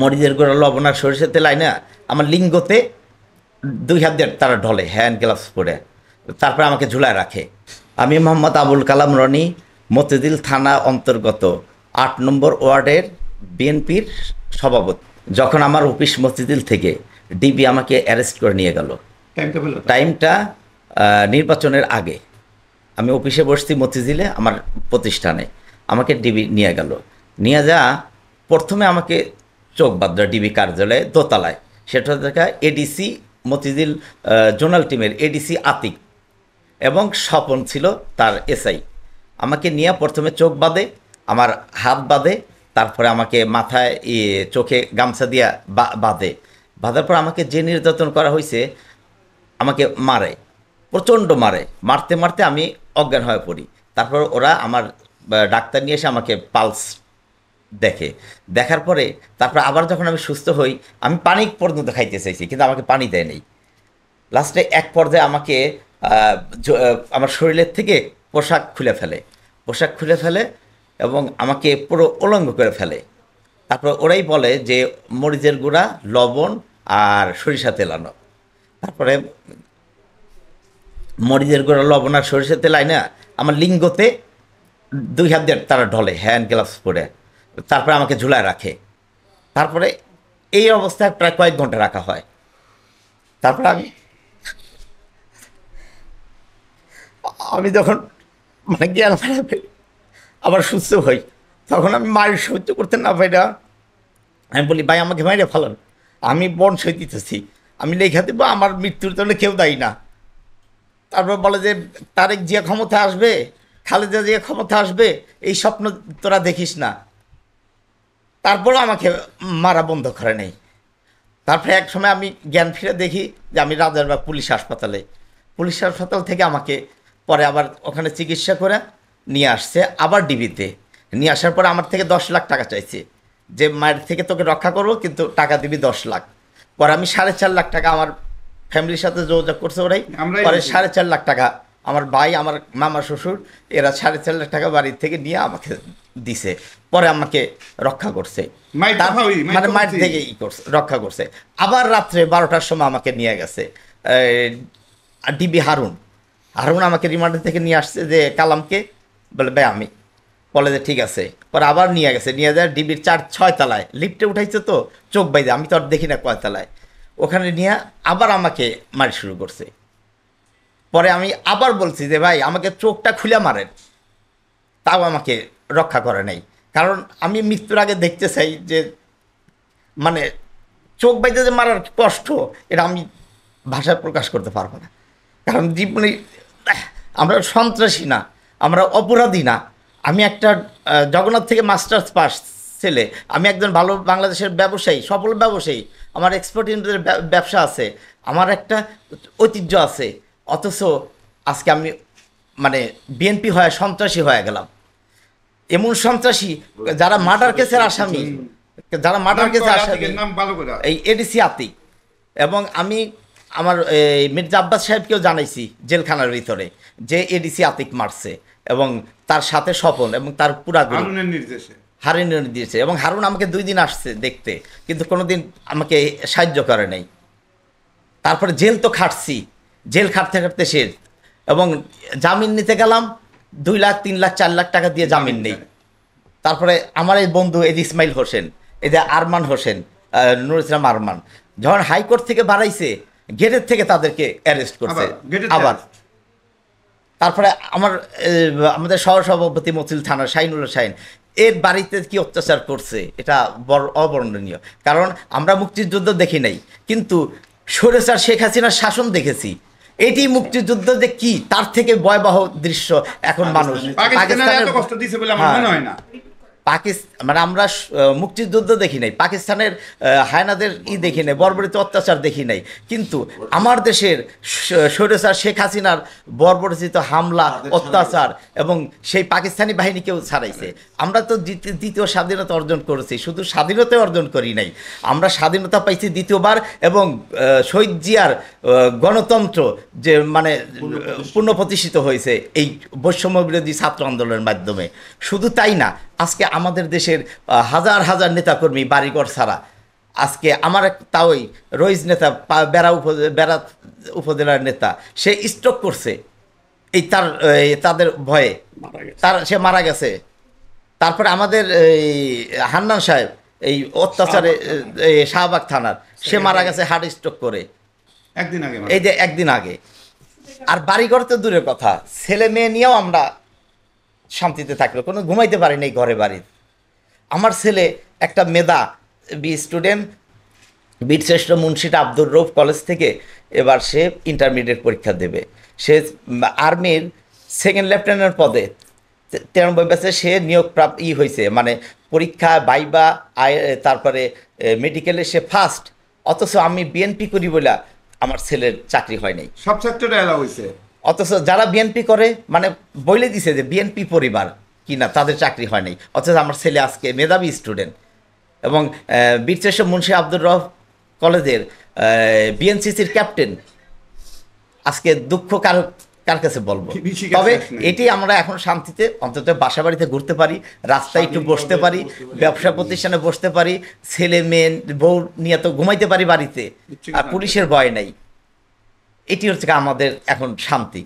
মরিচের গুঁড়া লবণ আর সরিষার তেল আইনা আমার লিঙ্গতে 2 হাত দিয়ে তারা ঢলে হ্যান্ড গ্লাভস পরে, তারপরে আমাকে ঝুলায় রাখে। আমি মোহাম্মদ আবুল কালাম রনি, মতিঝিল থানা অন্তর্গত 8 নম্বর ওয়ার্ডের বিএনপির সভাপতি। যখন আমার অফিস মতিঝিল থেকে ডিবি আমাকে অ্যারেস্ট করে নিয়ে গেল, টাইমটা নির্বাচনের আগে, আমি অফিসে বসছি মতিঝিলে আমার প্রতিষ্ঠানে, আমাকে ডিবি নিয়ে গেল। নিয়ে যা প্রথমে আমাকে চোখ বাঁধল ডিবি কার্যালয়ে দোতলায়, সেটা দেখা এডিসি মতিঝিল জোনাল টিমের এডিসি আতিক এবং স্বপন ছিল তার এসআই। আমাকে নিয়ে প্রথমে চোখ বাঁধে, আমার হাত বাঁধে, তারপরে আমাকে মাথায় চোখে গামছা দিয়া বাঁধার পর আমাকে যে নির্যাতন করা হয়েছে, আমাকে মারে, প্রচণ্ড মারতে মারতে আমি অজ্ঞান হয়ে পড়ি। তারপর ওরা আমার ডাক্তার নিয়ে এসে আমাকে পালস দেখার পরে তারপর আবার যখন আমি সুস্থ হই, আমি পানি পর্যন্ত খাইতে চাইছি, কিন্তু আমাকে পানি দেয় নেই। লাস্টে এক পর্যায়ে আমাকে আমার শরীরের থেকে পোশাক খুলে ফেলে এবং আমাকে পুরো উলঙ্গ করে ফেলে। তারপর ওরাই বলে যে মরিচের গুঁড়া, লবণ আর সরিষা তেল আনো। তারপরে মরিচের গুঁড়া, লবণ আর সরিষা তেল আইনা আমার লিঙ্গতে 2 হাত দিয়ে তারা ঢলে হ্যান্ড গ্লাভস পরে, তারপরে আমাকে ঝুলায় রাখে। তারপরে এই অবস্থায় প্রায় কয়েক ঘন্টা রাখা হয়। তারপরে আমি যখন মানে জ্ঞান ফেরাবে আবার সুস্থ হই, তখন আমি মায়ের সহ্য করতে না পাইরা আমি বলি, ভাই আমাকে মাইরে ফেলান, আমি বন সই দিতেছি, আমি লেখা দেবো, আমার মৃত্যুর জন্য কেউ দায়ী না। তারপর বলে যে তারেক জিয়া ক্ষমতা আসবে, খালেদা জিয়া ক্ষমতা আসবে, এই স্বপ্ন তোরা দেখিস না। তারপরও আমাকে মারা বন্ধ করে নেই। তারপরে এক সময় আমি জ্ঞান ফিরে দেখি যে আমি রাজারবাগ পুলিশ হাসপাতাল থেকে আমাকে পরে আবার ওখানে চিকিৎসা করে নিয়ে আসছে, আবার ডিবিতে নিয়ে আসার পরে আমার থেকে 10 লাখ টাকা চাইছে, যে মায়ের থেকে তোকে রক্ষা করবো, কিন্তু টাকা দিবি 10 লাখ। পরে আমি 4.5 লাখ টাকা আমার ফ্যামিলির সাথে যোগাযোগ করছে ওরাই, পরে 4.5 লাখ টাকা আমার ভাই, আমার মামা শ্বশুর, এরা 4.5 লাখ টাকা বাড়ির থেকে নিয়ে আমাকে দিছে, পরে আমাকে রক্ষা করছে, মানে মায়ের থেকে রক্ষা করছে। আবার রাত্রে 12টার সময় আমাকে নিয়ে গেছে ডিবি হারুন আমাকে রিমান্ড থেকে নিয়ে আসছে, যে কালামকে বলে ভাই আমি, বলে যে ঠিক আছে। পরে আবার নিয়ে গেছে, নিয়ে যায় ডিবির 4-6 তলায়, লিফটে উঠাইছে তো চোখ বাইদে, আমি তো আর দেখি না কয় তলায়, ওখানে নিয়ে আবার আমাকে মারি শুরু করছে। পরে আমি আবার বলছি যে ভাই আমাকে চোখটা খুলে মারেন, তাও আমাকে রক্ষা করে নাই, কারণ আমি মৃত্যুর আগে দেখতে চাই যে মানে চোখ বাইতে যে মারার কষ্ট, এটা আমি ভাষায় প্রকাশ করতে পারবো না। কারণ জীবনে আমরা সন্ত্রাসী না, আমরা অপরাধী না। আমি একটা জগন্নাথ থেকে মাস্টার্স পাস ছেলে, আমি একজন ভালো বাংলাদেশের ব্যবসায়ী, সফল ব্যবসায়ী, আমার এক্সপোর্ট ইম্পোর্টের ব্যবসা আছে, আমার একটা ঐতিহ্য আছে, অথচ আজকে আমি মানে বিএনপি হয়ে সন্ত্রাসী হয়ে গেলাম। এমন সন্ত্রাসী যারা মার্ডার কেসের আসামি, এই এডিসি আতিক, এবং আমি আমার মির্জা আব্বাস সাহেবকেও জানাইছি জেলখানার ভিতরে যে এডিসি আতিক মারছে, এবং তার সাথে স্বপন এবং তার পুরা হারুনের নির্দেশে, এবং হারুন আমাকে 2 দিন আসছে দেখতে, কিন্তু কোনোদিন আমাকে সাহায্য করে নাই। তারপরে জেল তো খাটছি, জেল খাটতে শেষ, এবং জামিন নিতে গেলাম 2 লাখ 3 লাখ 4 লাখ টাকা দিয়ে জামিন নেই। তারপরে আমার এই বন্ধু এই ইসমাইল হোসেন, এই যে আরমান হোসেন, নুর ইসলাম আরমান, যখন হাইকোর্ট থেকে বাড়াইছে, গেটের থেকে তাদেরকে অ্যারেস্ট করছে আবার। তারপরে আমাদের সহসভাপতি মতিঝিল থানার শাহিনুল্লাহ শাহিন, এর বাড়িতে কি অত্যাচার করছে, এটা অবর্ণনীয়। কারণ আমরা মুক্তিযুদ্ধ দেখি নাই, কিন্তু স্বৈরাচার শেখ হাসিনার শাসন দেখেছি। এটি মুক্তিযুদ্ধ যে কি, তার থেকে ভয়াবহ দৃশ্য এখন মানুষ মানে আমরা মুক্তিযুদ্ধ দেখি নাই, পাকিস্তানের হায়নাদের দেখি নাই, বর্বরিত অত্যাচার দেখি নাই, কিন্তু আমার দেশের স্বৈরাচার শেখ হাসিনার বর্বরিত হামলা, অত্যাচার, এবং সেই পাকিস্তানি বাহিনীকেও ছাড়াইছে। আমরা তো দ্বিতীয় স্বাধীনতা অর্জন করেছি, শুধু স্বাধীনতা অর্জন করি নাই, আমরা স্বাধীনতা পাইছি দ্বিতীয়বার, এবং শহীদ জিয়ার গণতন্ত্র যে মানে পুনঃপ্রতিষ্ঠিত হয়েছে এই বৈষম্য বিরোধী ছাত্র আন্দোলনের মাধ্যমে। শুধু তাই না, আজকে আমাদের দেশের হাজার হাজার নেতাকর্মী বাড়িঘর ছাড়া, আজকে আমার তাওই রইজ নেতা বেড়া উপজেলার নেতা, সে স্ট্রোক করছে তাদের ভয়ে, সে মারা গেছে। তারপরে আমাদের হান্নান সাহেব এই অত্যাচারে শাহবাগ থানার, সে মারা গেছে হার্ট স্ট্রোক করে এই যে একদিন আগে। আর বাড়িঘর তো দূরের কথা, ছেলে মেয়ে নিয়েও আমরা শান্তিতে থাকলো, কোনো ঘুমাইতে পারিনি এই ঘরে বাড়ির। আমার ছেলে একটা মেধা স্টুডেন্ট, বীরশ্রেষ্ঠ মুন্সিটা আব্দুর রৌফ কলেজ থেকে এবার সে ইন্টারমিডিয়েট পরীক্ষা দেবে। সে আর্মির সেকেন্ড লেফটেন্যান্ট পদে 93 ব্যাচে সে নিয়োগ হয়েছে, মানে পরীক্ষা বাইবা তারপরে মেডিকেলে সে ফার্স্ট। অথচ আমি বিএনপি করি বলে আমার ছেলের চাকরি হয় নাই। সব সেক্টরে এলাও হয়েছে, অথচ যারা বিএনপি করে মানে বলে দিছে যে বিএনপি পরিবার কিনা, তাদের চাকরি হয় নাই। অথচ আমার ছেলে আজকে মেধাবী স্টুডেন্ট এবং বীরশ্রেষ্ঠ মুন্সি আব্দুর রৌফ কলেজের বিএনসিসির ক্যাপ্টেন। আজকে দুঃখ কার কাছে বলবো। তবে এটি আমরা এখন শান্তিতে অন্তত বাসা বাড়িতে ঘুরতে পারি, রাস্তায় একটু বসতে পারি, ব্যবসা প্রতিষ্ঠানে বসতে পারি, ছেলে মেয়ে বউ নিয়ে তো ঘুমাইতে পারি বাড়িতে, আর পুলিশের ভয় নাই। এটি হচ্ছে আমাদের এখন শান্তি।